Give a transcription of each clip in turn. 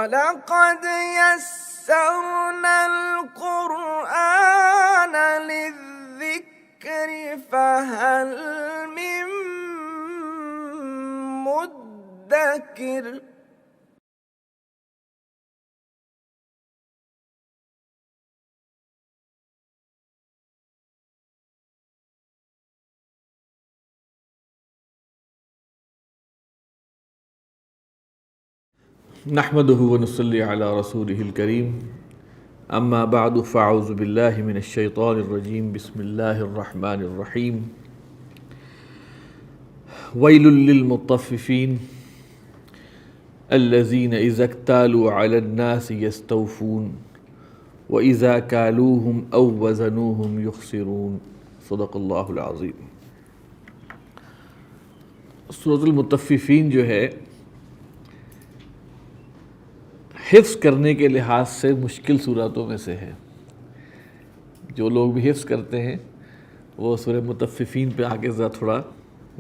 وَلَقَدْ يَسَّرْنَا الْقُرْآنَ لِلذِّكْرِ فَهَلْ مِن مُّدَّكِرٍ نحمده ونصلي على رسوله الكريم اما بعد فاعوذ بالله من الشيطان الرجيم بسم الله الرحمن الرحيم ويل للمطففين الذين إذا اكتالوا على الناس يستوفون وإذا كالوهم أو وزنوهم يخسرون صدق اللہ العظیم۔ سورۃ المطففین جو ہے حفظ کرنے کے لحاظ سے مشکل صورتوں میں سے ہے۔ جو لوگ بھی حفظ کرتے ہیں وہ سورہ مطففین پہ آگے تھوڑا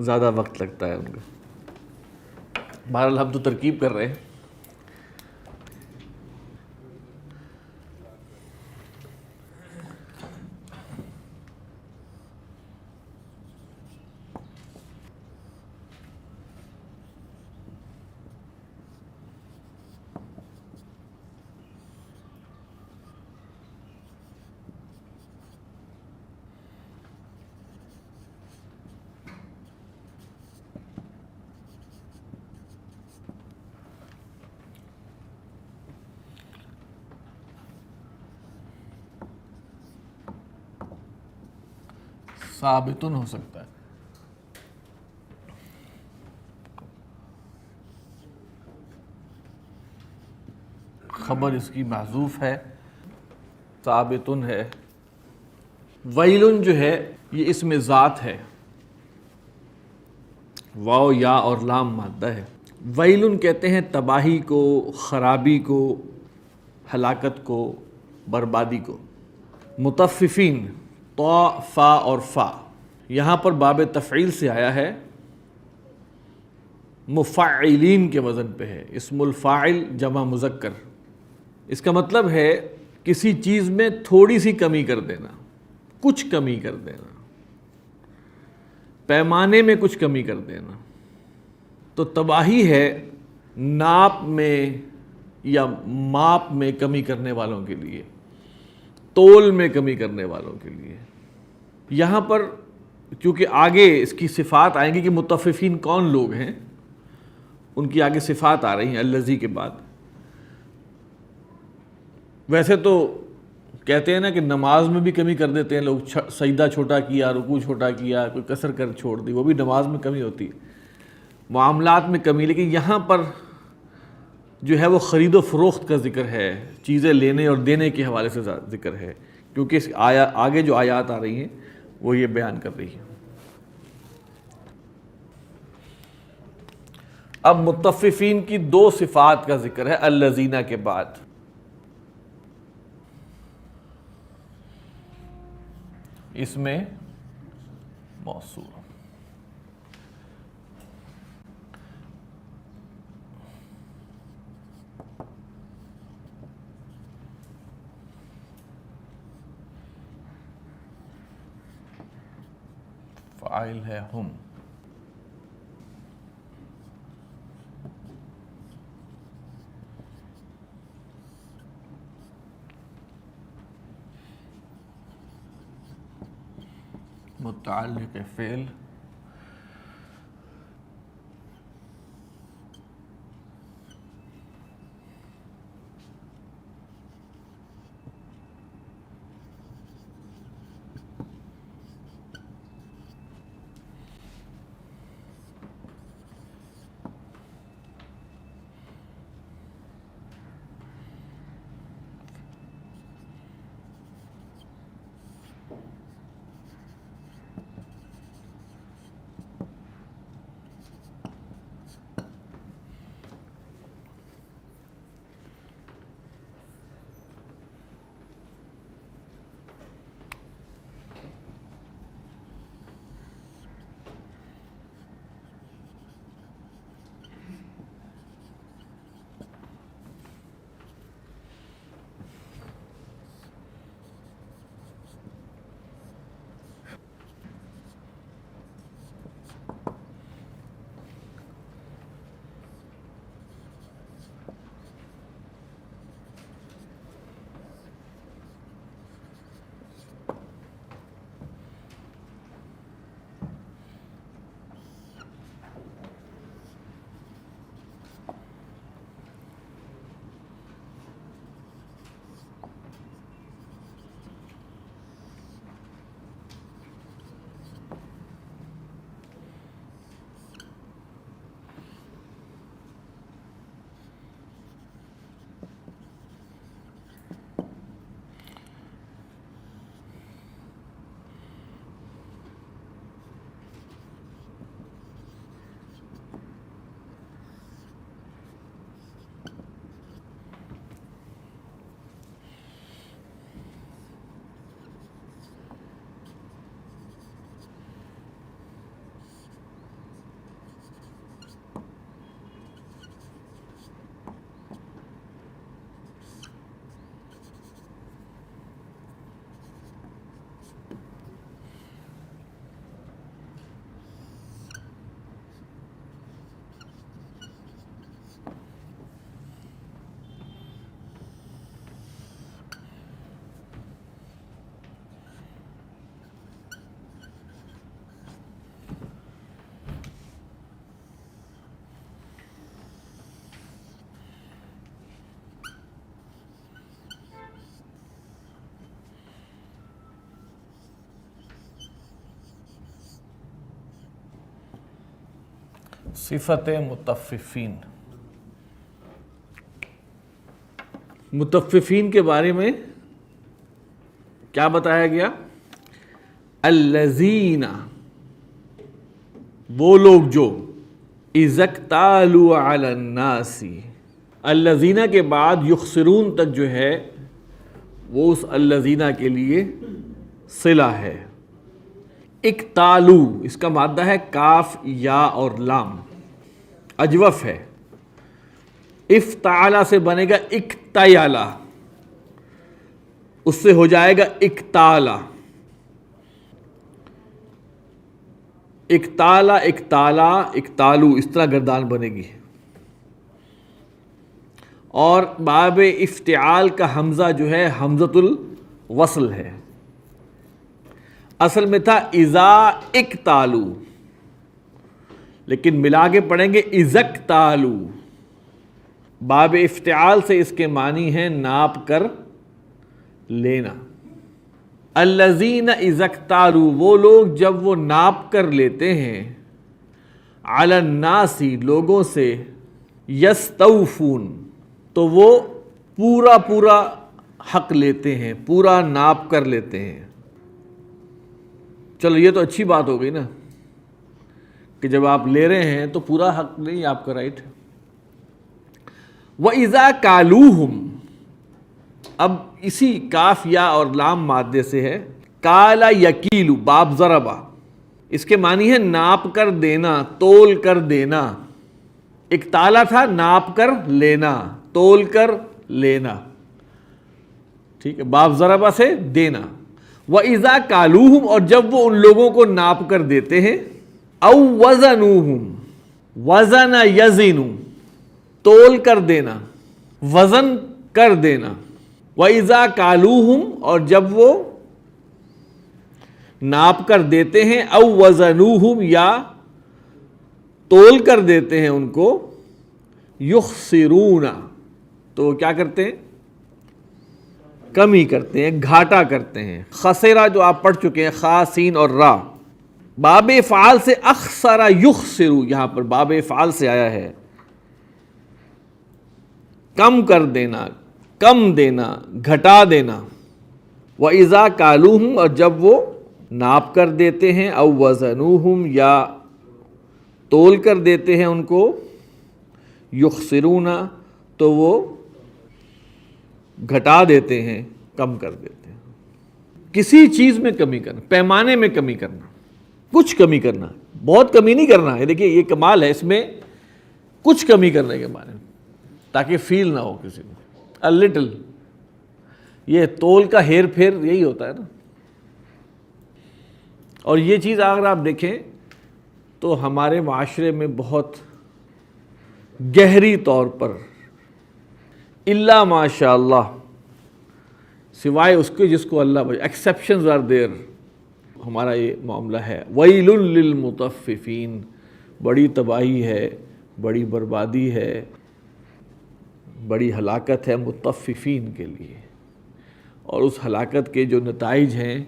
زیادہ وقت لگتا ہے ان کو۔ بہرحال ہم تو ترکیب کر رہے ہیں۔ ثابتن ہو سکتا ہے، خبر اس کی محذوف ہے، ثابتن ہے۔ ویلن جو ہے یہ اسم ذات ہے، واو یا اور لام مادہ ہے۔ ویلن کہتے ہیں تباہی کو، خرابی کو، ہلاکت کو، بربادی کو۔ مطففین طا فا اور فا یہاں پر باب تفعیل سے آیا ہے، مفعلین کے وزن پہ ہے، اسم الفاعل جمع مذکر۔ اس کا مطلب ہے کسی چیز میں تھوڑی سی کمی کر دینا، کچھ کمی کر دینا، پیمانے میں کچھ کمی کر دینا۔ تو تباہی ہے ناپ میں یا ماپ میں کمی کرنے والوں کے لیے، تول میں کمی کرنے والوں کے لیے۔ یہاں پر چونکہ آگے اس کی صفات آئیں گی کہ مطففین کون لوگ ہیں، ان کی آگے صفات آ رہی ہیں الذی کے بعد۔ ویسے تو کہتے ہیں نا کہ نماز میں بھی کمی کر دیتے ہیں لوگ، سجدہ چھوٹا کیا، رکوع چھوٹا کیا، کوئی کسر کر چھوڑ دی، وہ بھی نماز میں کمی ہوتی ہے، معاملات میں کمی۔ لیکن یہاں پر جو ہے وہ خرید و فروخت کا ذکر ہے، چیزیں لینے اور دینے کے حوالے سے ذکر ہے، کیونکہ اس آگے جو آیات آ رہی ہیں وہ یہ بیان کر رہی ہے۔ اب مطففین کی دو صفات کا ذکر ہے الذین کے بعد۔ اس میں موصول فاعل ہے ہم۔ متعلق فعل صفت مطففین. مطففین کے بارے میں کیا بتایا گیا؟ الذین، وہ لوگ جو اذا اکتالوا علی الناس، الذین کے بعد یخسرون تک جو ہے وہ اس الذین کے لیے صلہ ہے. اکتالو اس کا مادہ ہے کاف یا اور لام، اجوف ہے. افتعلا سے بنے گا اکتیالا، اس سے ہو جائے گا اکتالا. اکتالا، اکتالا، اکتالو، اس طرح گردان بنے گی. اور باب افتعال کا حمزہ جو ہے حمزۃ الوصل ہے. اصل میں تھا اذا اکتالو، لیکن ملا کے پڑھیں گے اذا اکتالو. باب افتعال سے اس کے معنی ہیں ناپ کر لینا. الذین اذا اکتالوا، وہ لوگ جب وہ ناپ کر لیتے ہیں، علی الناس لوگوں سے، یستوفون تو وہ پورا پورا حق لیتے ہیں، پورا ناپ کر لیتے ہیں. چلو یہ تو اچھی بات ہو گئی نا کہ جب آپ لے رہے ہیں تو پورا حق نہیں آپ کا، رائٹ. وَإِذَا كَالُوهُمْ، اب اسی کاف یا اور لام مادے سے ہے. کالا یکیلو، باب ضربا، اس کے معنی ہے ناپ کر دینا، تول کر دینا. اکتالا تھا ناپ کر لینا، تول کر لینا، ٹھیک ہے. باب ضربا سے دینا. وَإِذَا كَالُوهُمْ، اور جب وہ ان لوگوں کو ناپ کر دیتے ہیں. او وزنوہم، وزن یزن، تول کر دینا، وزن کر دینا. وَإِذَا كَالُوهُمْ، اور جب وہ ناپ کر دیتے ہیں، او وزنوہم، یا تول کر دیتے ہیں ان کو، یخسرون تو وہ کیا کرتے ہیں؟ کمی کرتے ہیں، گھاٹا کرتے ہیں. خسرہ جو آپ پڑھ چکے ہیں، خا سین اور را. باب فعال سے اخسر یخسر، یہاں پر باب فعال سے آیا ہے کم کر دینا، کم دینا، گھٹا دینا. وَإِذَا كَالُوهُمْ، اور جب وہ ناپ کر دیتے ہیں، او وزنوہم، یا تول کر دیتے ہیں ان کو، یخسرون تو وہ گھٹا دیتے ہیں، کم کر دیتے ہیں. کسی چیز میں کمی کرنا، پیمانے میں کمی کرنا، کچھ کمی کرنا، بہت کمی نہیں کرنا ہے. دیکھیے یہ کمال ہے اس میں، کچھ کمی کرنے کے بارے میں، تاکہ فیل نہ ہو کسی کو. a little، یہ تول کا ہیر پھیر یہی ہوتا ہے نا. اور یہ چیز اگر آپ دیکھیں تو ہمارے معاشرے میں بہت گہری طور پر، الا ماشاء اللہ، سوائے اس کے جس کو اللہ بچائے، ایکسیپشنز آر دیر، ہمارا یہ معاملہ ہے. ویل للمطففین، بڑی تباہی ہے، بڑی بربادی ہے، بڑی ہلاکت ہے مطففین کے لیے. اور اس ہلاکت کے جو نتائج ہیں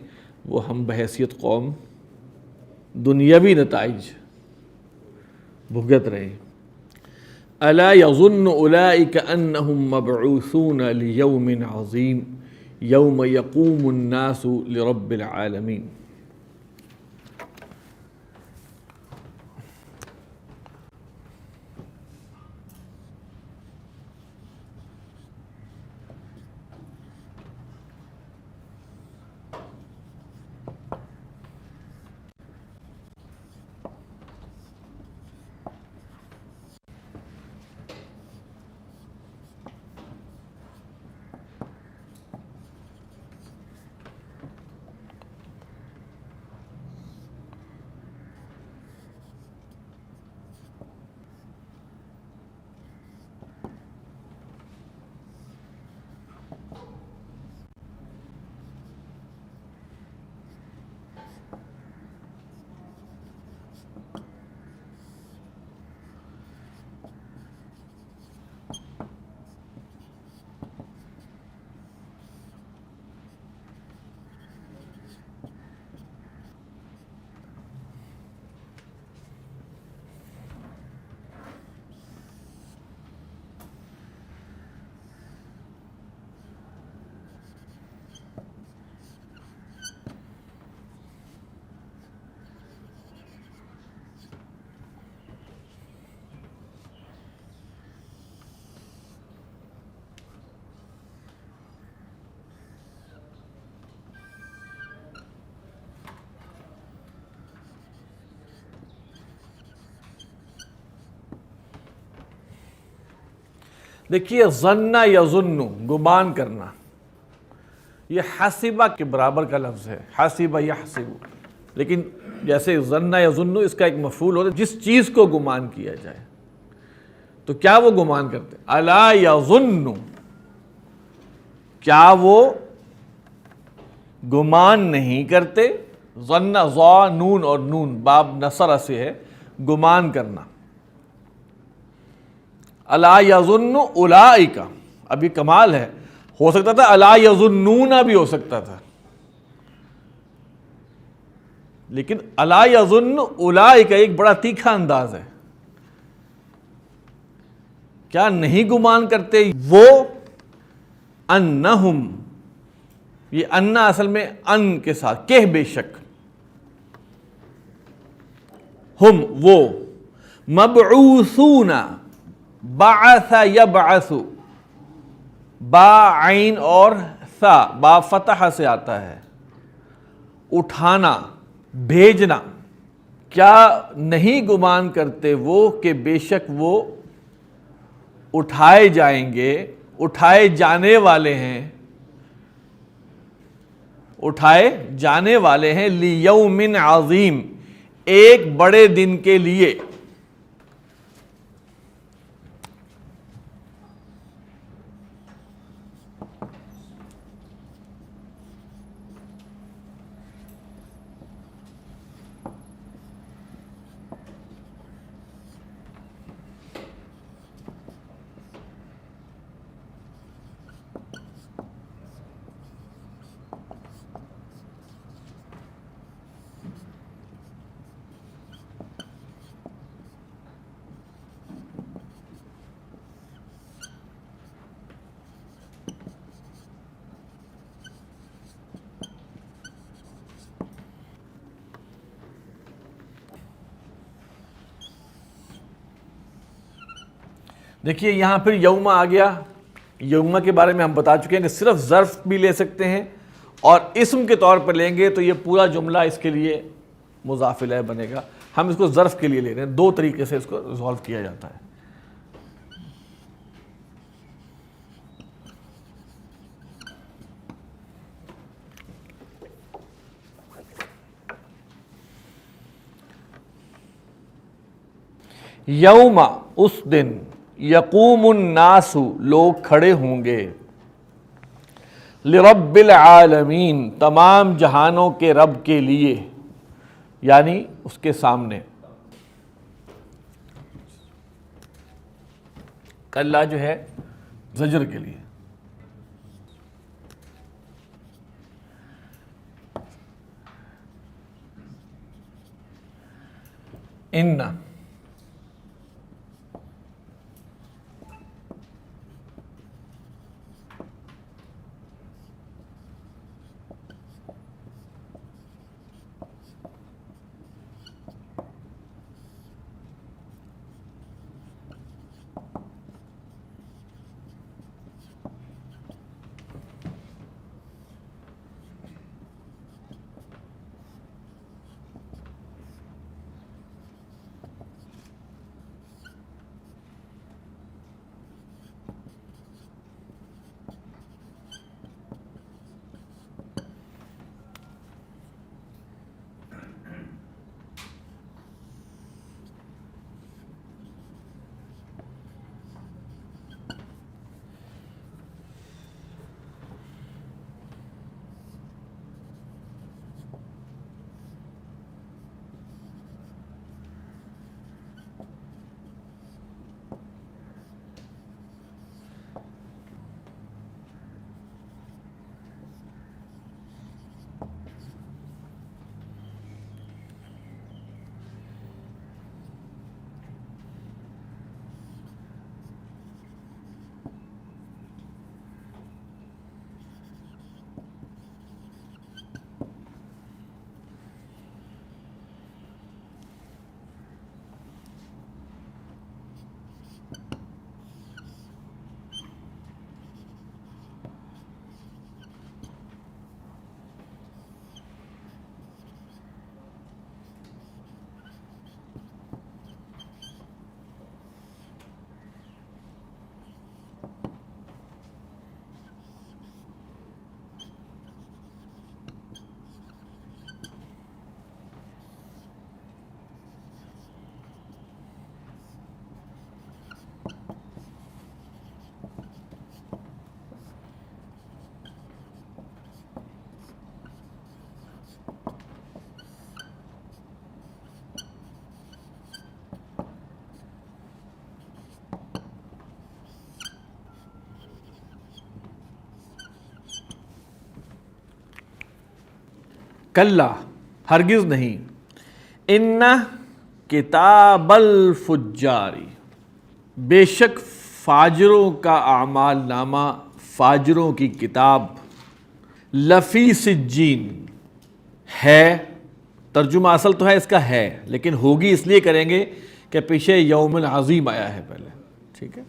وہ ہم بحیثیت قوم دنیاوی نتائج بھگت رہے ہیں. الا یظن اولئک انہم مبعوثون لیوم عظیم یوم یقوم الناس لرب العالمین. دیکھیے ظن یظن گمان کرنا، یہ حسبہ کے برابر کا لفظ ہے، حسب یحسب، لیکن جیسے ظن یظن اس کا ایک مفعول ہوتا ہے جس چیز کو گمان کیا جائے، تو کیا وہ گمان کرتے؟ الا یظن، کیا وہ گمان نہیں کرتے؟ ظن ظا نون اور نون باب نصر سے ہے، گمان کرنا۔ الا یظن اولئک، ابھی کمال ہے، ہو سکتا تھا الا یظنون بھی ہو سکتا تھا، لیکن الا یظن اولئک ایک بڑا تیکھا انداز ہے، کیا نہیں گمان کرتے وہ انہم، یہ انا اصل میں ان کے ساتھ کہ بے شک، ہم وہ، مبعوثون، بعث یبعث، با عین اور ثا با فتح سے آتا ہے، اٹھانا، بھیجنا، کیا نہیں گمان کرتے وہ کہ بے شک وہ اٹھائے جائیں گے، اٹھائے جانے والے ہیں، اٹھائے جانے والے ہیں، لیوم عظیم، ایک بڑے دن کے لیے۔ دیکھیے یہاں پھر یوم آ گیا، یوم کے بارے میں ہم بتا چکے ہیں کہ صرف ظرف بھی لے سکتے ہیں اور اسم کے طور پر لیں گے تو یہ پورا جملہ اس کے لیے مضاف الیہ بنے گا، ہم اس کو ظرف کے لیے لے رہے ہیں، دو طریقے سے اس کو ریزالو کیا جاتا ہے۔ یوم، اس دن، یقوم الناس، لوگ کھڑے ہوں گے، لرب العالمین، تمام جہانوں کے رب کے لیے، یعنی اس کے سامنے۔ اللہ جو ہے زجر کے لیے۔ ان، کلا ہرگز نہیں، ان کتاب الفجاری بے شک فاجروں کا اعمال نامہ، فاجروں کی کتاب، لفی سجین ہے، ترجمہ اصل تو ہے اس کا ہے، لیکن ہوگی اس لیے کریں گے کہ پیچھے یوم عظیم آیا ہے پہلے، ٹھیک ہے،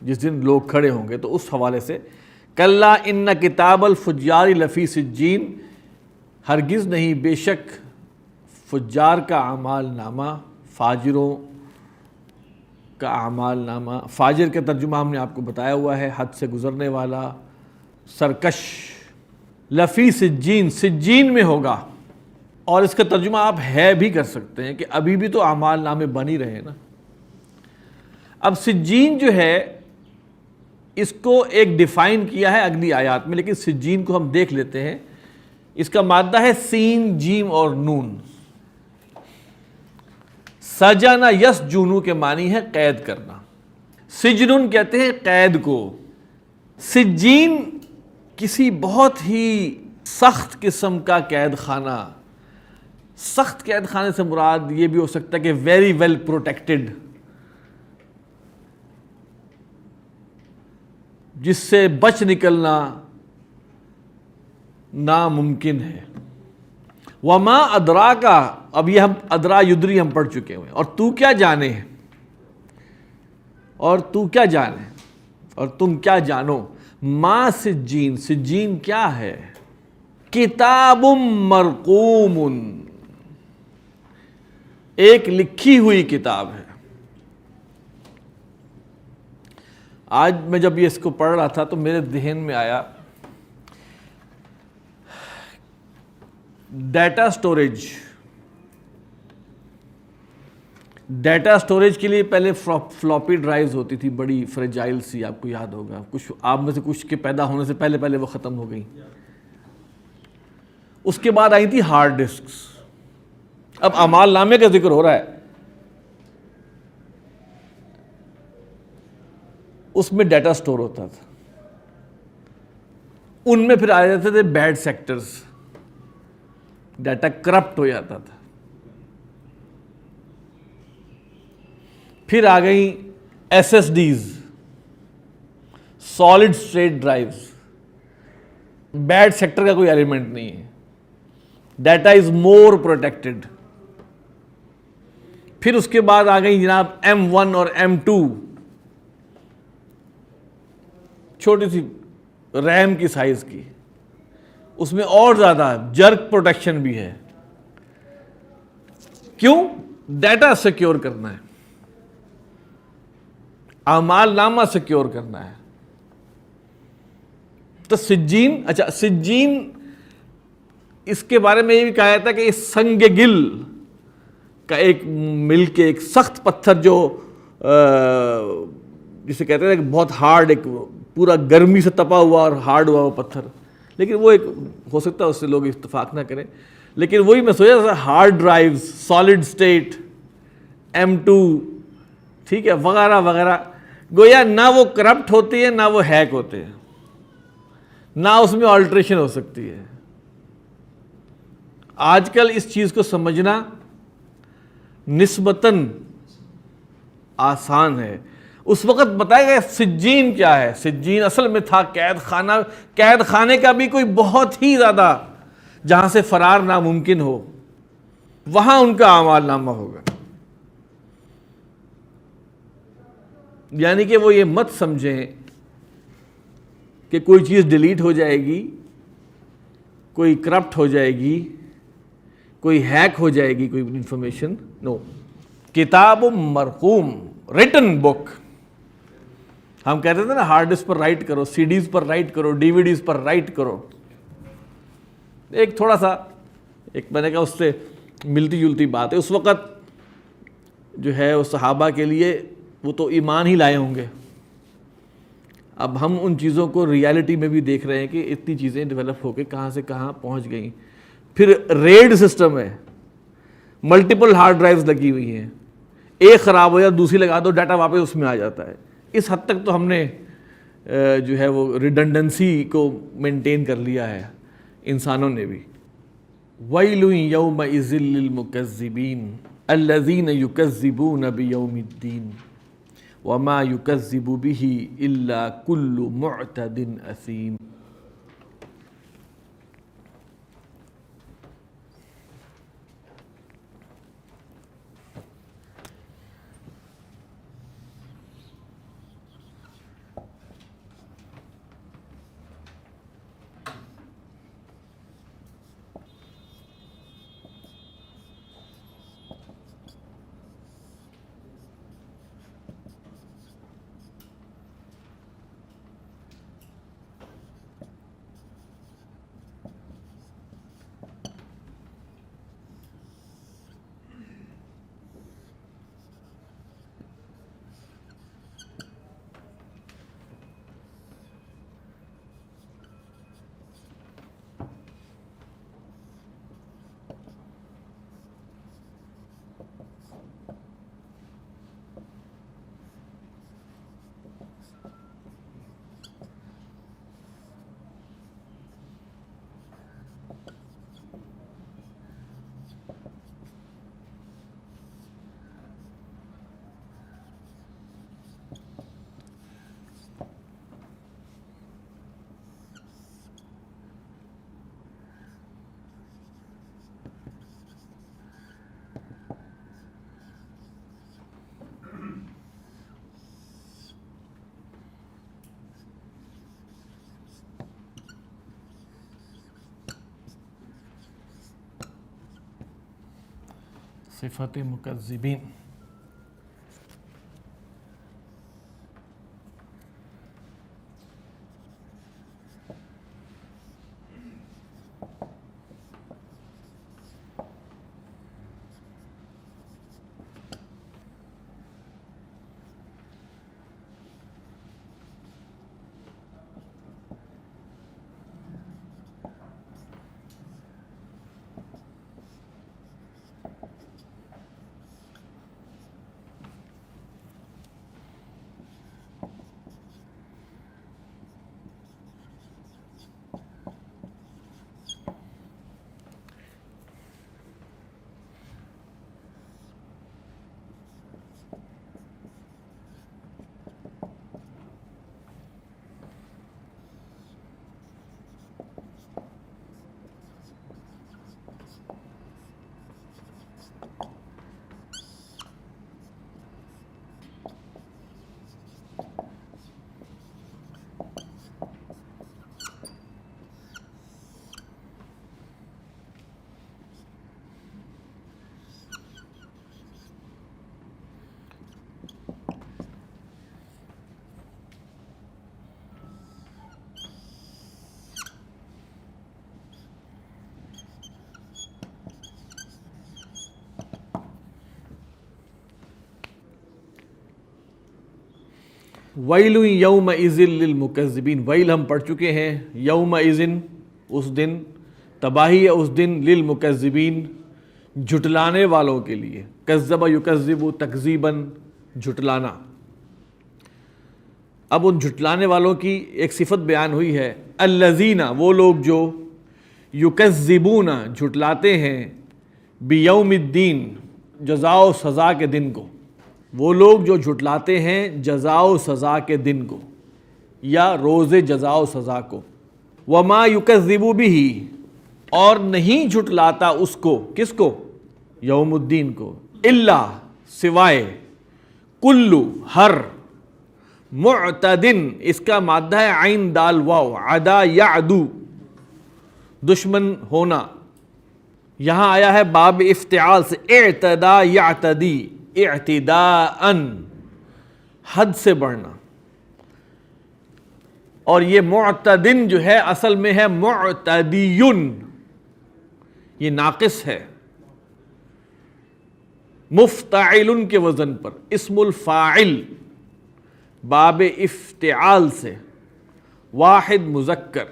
جس دن لوگ کھڑے ہوں گے، تو اس حوالے سے کلا ان کتاب الفجار لفی سجین، ہرگز نہیں بے شک فجار کا اعمال نامہ، فاجروں کا اعمال نامہ، فاجر کا ترجمہ ہم نے آپ کو بتایا ہوا ہے، حد سے گزرنے والا، سرکش، لفی سجین سجین میں ہوگا، اور اس کا ترجمہ آپ ہے بھی کر سکتے ہیں کہ ابھی بھی تو اعمال نامے بن ہی رہے ہیں نا۔ اب سجین جو ہے اس کو ایک ڈیفائن کیا ہے اگلی آیات میں، لیکن سجین کو ہم دیکھ لیتے ہیں۔ اس کا مادہ ہے سین جیم اور نون۔ سجنا یسجنو کے معنی ہے قید کرنا، سجنن کہتے ہیں قید کو، سجین کسی بہت ہی سخت قسم کا قید خانہ، سخت قید خانے سے مراد یہ بھی ہو سکتا ہے کہ ویری ویل پروٹیکٹڈ، جس سے بچ نکلنا ناممکن ہے۔ وما ادراکا، اب یہ ہم ادرا یدری ہم پڑھ چکے ہوئے، اور تو کیا جانے، اور تو کیا جانے، اور تم کیا جانو، ما سجین، سجین کیا ہے، کتاب مرقوم، ایک لکھی ہوئی کتاب ہے۔ آج میں جب یہ اس کو پڑھ رہا تھا تو میرے ذہن میں آیا ڈیٹا سٹوریج۔ ڈیٹا سٹوریج کے لیے پہلے فلاپی ڈرائیوز ہوتی تھی، بڑی فریجائل سی، آپ کو یاد ہوگا، کچھ آپ میں سے کچھ کے پیدا ہونے سے پہلے پہلے وہ ختم ہو گئی۔ اس کے بعد آئی تھی ہارڈ ڈسکس۔ اب اعمال نامے کا ذکر ہو رہا ہے، اس میں ڈیٹا سٹور ہوتا تھا، ان میں پھر آ جاتے تھے بیڈ سیکٹرز، ڈیٹا کرپٹ ہو جاتا تھا۔ پھر آ گئی SSDs, solid state drives, bad sector کا کوئی ایلیمنٹ نہیں ہے، ڈیٹا از مور پروٹیکٹڈ۔ پھر اس کے بعد آ گئی جناب M1 اور M2، چھوٹی سی ریم کی سائز کی، اس میں اور زیادہ جرک پروٹیکشن بھی ہے۔ کیوں؟ ڈیٹا سیکیور کرنا ہے، اعمال نامہ سیکیور کرنا ہے۔ تو سجین، اچھا سجین اس کے بارے میں یہ بھی کہا جاتا ہے کہ یہ سنگ گل کا ایک مل کے ایک سخت پتھر جو جسے کہتے ہیں کہ بہت ہارڈ، ایک پورا گرمی سے تپا ہوا اور ہارڈ ہوا وہ پتھر، لیکن وہ ایک ہو سکتا ہے اس سے لوگ اتفاق نہ کریں، لیکن وہی میں سوچا تھا hard drives, solid state, M2، ٹھیک ہے، وغیرہ وغیرہ، گویا نہ وہ کرپٹ ہوتی ہے نہ وہ ہیک ہوتے ہیں، نہ اس میں آلٹریشن ہو سکتی ہے۔ آج کل اس چیز کو سمجھنا نسبتاً آسان ہے، اس وقت بتایا گیا سجین کیا ہے۔ سجین اصل میں تھا قید خانہ، قید خانے کا بھی کوئی بہت ہی زیادہ جہاں سے فرار ناممکن ہو، وہاں ان کا اعمال نامہ ہوگا۔ یعنی کہ وہ یہ مت سمجھیں کہ کوئی چیز ڈیلیٹ ہو جائے گی، کوئی کرپٹ ہو جائے گی، کوئی ہیک ہو جائے گی کوئی انفارمیشن، نو، کتاب مرقوم، ریٹن بک۔ ہم کہتے تھے نا ہارڈ ڈسک پر رائٹ کرو، سی ڈیز پر رائٹ کرو، ڈی وی ڈیز پر رائٹ کرو۔ ایک تھوڑا سا ایک میں نے کہا اس سے ملتی جلتی بات ہے، اس وقت جو ہے وہ صحابہ کے لیے وہ تو ایمان ہی لائے ہوں گے، اب ہم ان چیزوں کو ریالٹی میں بھی دیکھ رہے ہیں کہ اتنی چیزیں ڈیولپ ہو کے کہاں سے کہاں پہنچ گئیں۔ پھر ریڈ سسٹم ہے، ملٹیپل ہارڈ ڈرائیوز لگی ہوئی ہیں، ایک خراب ہو یا دوسری لگا دو، ڈیٹا واپس اس میں آ جاتا ہے۔ اس حد تک تو ہم نے جو ہے وہ ریڈنڈنسی کو مینٹین کر لیا ہے انسانوں نے بھی۔ وَيْلٌ يَوْمَئِذٍ لِّلْمُكَذِّبِينَ الَّذِينَ يُكَذِّبُونَ بِيَوْمِ الدِّينِ وَمَا يُكَذِّبُ بِهِ إِلَّا كُلُّ مُعْتَدٍ أَثِيمٍ۔ صفت مکذبین۔ وَيْلٌ يَوْمَئِذٍ لِّلْمُكَذِّبِينَ، ویل ہم پڑھ چکے ہیں، یومئذ اس دن، تباہی ہے اس دن، للمکذبین جھٹلانے والوں کے لیے، کذب یکذب تکذیباً جھٹلانا۔ اب ان جھٹلانے والوں کی ایک صفت بیان ہوئی ہے، الذین وہ لوگ جو یکذبون جھٹلاتے ہیں، بیوم الدین جزا و سزا کے دن کو، وہ لوگ جو جھٹلاتے ہیں جزا و سزا کے دن کو یا روز جزا و سزا کو، وما یکذب بہ اور نہیں جھٹلاتا اس کو، کس کو؟ یوم الدین کو، الا سوائے، کلو ہر، معتدن اس کا مادہ ہے عین دال واو، عدا یعدو دشمن ہونا، یہاں آیا ہے باب افتعال سے، اعتدا یعتدی، اعتداءً حد سے بڑھنا، اور یہ معتدن جو ہے اصل میں ہے معتدیٌ، یہ ناقص ہے، مفتعل کے وزن پر، اسم الفاعل باب افتعال سے، واحد مذکر،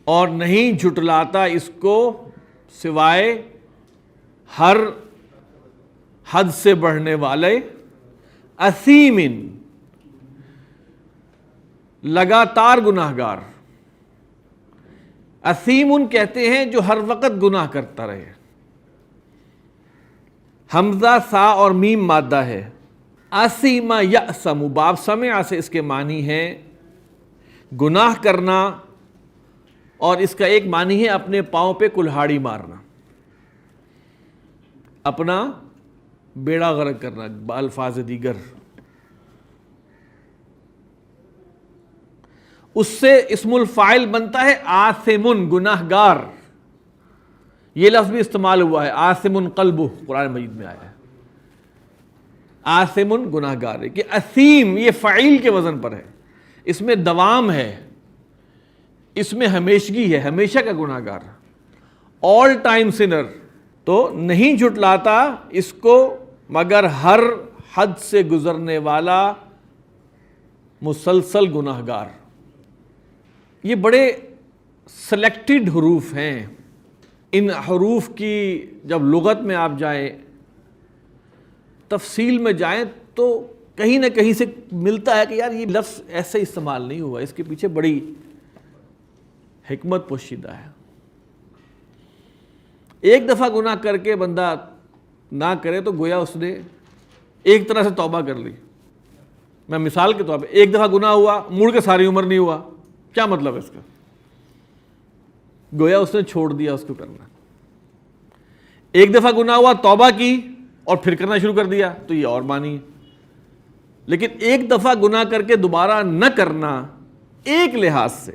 اور نہیں جھٹلاتا اس کو سوائے ہر حد سے بڑھنے والے، اثیم لگاتار گناہگار، اسیمن کہتے ہیں جو ہر وقت گناہ کرتا رہے. حمزہ سا اور میم مادہ ہے. اسیما یأسم باب سمع سے اس کے معنی ہیں گناہ کرنا، اور اس کا ایک معنی ہے اپنے پاؤں پہ کلہاڑی مارنا، اپنا بیڑا غرق کرنا بالفاظ دیگر. اس سے اسم الفاعل بنتا ہے آثمن گناہگار. یہ لفظ بھی استعمال ہوا ہے، آثمن قلبہ قرآن مجید میں آیا ہے. آثمن گناہگار ہے کہ اسیم یہ فعیل کے وزن پر ہے، اس میں دوام ہے، اس میں ہمیشگی ہے، ہمیشہ کا گناہگار. آل ٹائم سنر تو نہیں جھٹلاتا اس کو مگر ہر حد سے گزرنے والا مسلسل گناہگار. یہ بڑے سلیکٹڈ حروف ہیں. ان حروف کی جب لغت میں آپ جائیں، تفصیل میں جائیں، تو کہیں نہ کہیں سے ملتا ہے کہ یار یہ لفظ ایسے استعمال نہیں ہوا، اس کے پیچھے بڑی حکمت پوشیدہ ہے. ایک دفعہ گناہ کر کے بندہ نہ کرے تو گویا اس نے ایک طرح سے توبہ کر لی. میں مثال کے طور پہ ایک دفعہ گناہ ہوا، مڑ کے ساری عمر نہیں ہوا، کیا مطلب ہے اس کا؟ گویا اس نے چھوڑ دیا اس کو کرنا. ایک دفعہ گناہ ہوا، توبہ کی اور پھر کرنا شروع کر دیا تو یہ اور معنی. لیکن ایک دفعہ گناہ کر کے دوبارہ نہ کرنا ایک لحاظ سے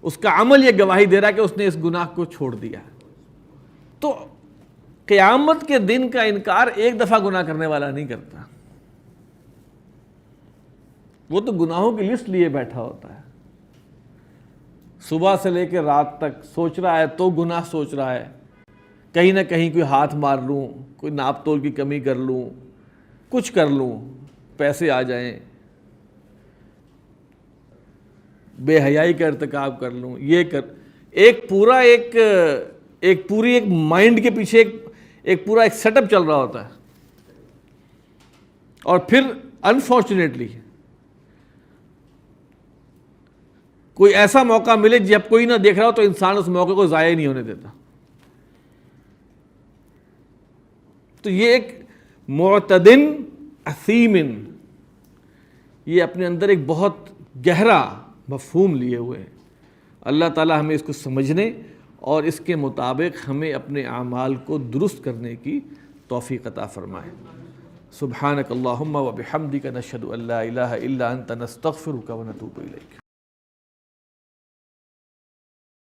اس کا عمل یہ گواہی دے رہا ہے کہ اس نے اس گناہ کو چھوڑ دیا. تو قیامت کے دن کا انکار ایک دفعہ گناہ کرنے والا نہیں کرتا. وہ تو گناہوں کی لسٹ لیے بیٹھا ہوتا ہے، صبح سے لے کے رات تک سوچ رہا ہے تو گناہ سوچ رہا ہے، کہیں نہ کہیں کوئی ہاتھ مار لوں، کوئی ناپ تول کی کمی کر لوں، کچھ کر لوں، پیسے آ جائیں، بے حیائی کا ارتکاب کر لوں، یہ کر. ایک پوری مائنڈ کے پیچھے ایک پورا ایک سیٹ اپ چل رہا ہوتا ہے. اور پھر انفارچونیٹلی کوئی ایسا موقع ملے جب کوئی نہ دیکھ رہا ہو تو انسان اس موقع کو ضائع نہیں ہونے دیتا. تو یہ ایک معتدن اثیمن، یہ اپنے اندر ایک بہت گہرا مفہوم لیے ہوئے ہیں. اللہ تعالی ہمیں اس کو سمجھنے اور اس کے مطابق ہمیں اپنے اعمال کو درست کرنے کی توفیق عطا فرمائے. سبحانک اللہم و بحمدک نشہد ان لا الہ الا انت نستغفرک و نتوب الیک.